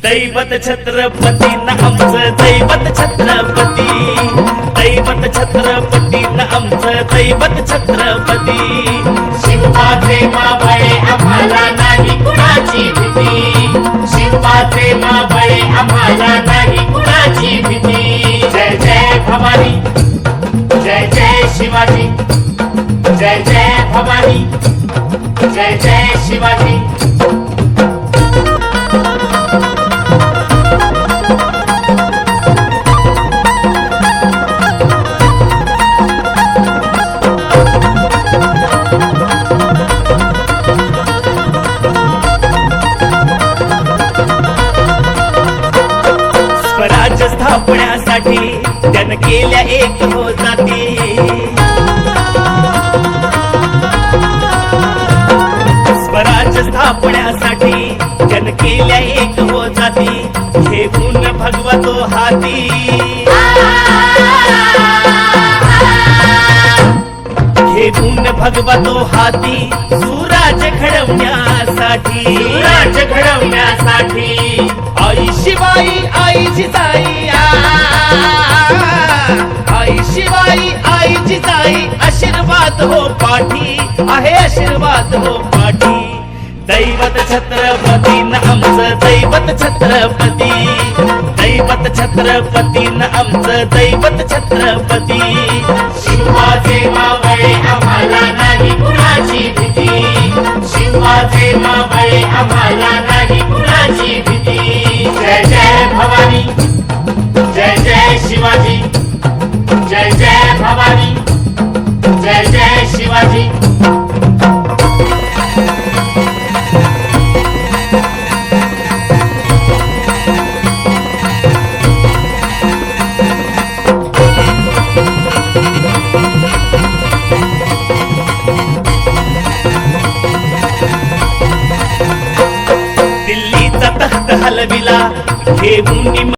दैवत छत्रपती न आमचं दैवत छत्रपती, दैवत छत्रपती न आमचं दैवत छत्रपती। शिवाचे मावळे आम्हाला नाही कुणाची भीती, शिवाचे मावळे आम्हाला नाही कुणाची भीती। जय जय भवानी, जय जय शिवाजी, जय जय भवानी, जय जय शिवाजी। स्वराज्य स्थापण्यासाठी त्यानं केल्या एक हो जाती, स्वराज्य स्थापण्यासाठी त्यानं केल्या एक हो जाती। घेऊन भगवतो हाती, घेऊन भगवतो हाती सुराज्य घडवण्यासाठी, सुराज्य घडवण्यासाठी। आई शिवाई आई जिजाई, आई शिवाई आई जिजाई आशीर्वाद हो पाठी, आहे आशीर्वाद हो पाठी। दैवत छत्रपती न आमचं दैवत छत्रपती, दैवत छत्रपती न आमचं दैवत छत्रपती। शिवाचे मावळे आम्हाला नाही कुणाची भीती, शिवाचे मावळे आम्हाला नाही कुणाची भीती। जय जय भवानी, जय जय शिवाजी, जय जय भवानी, जय जय शिवाजी। दिल्लीचा तख्त हलविला घेऊन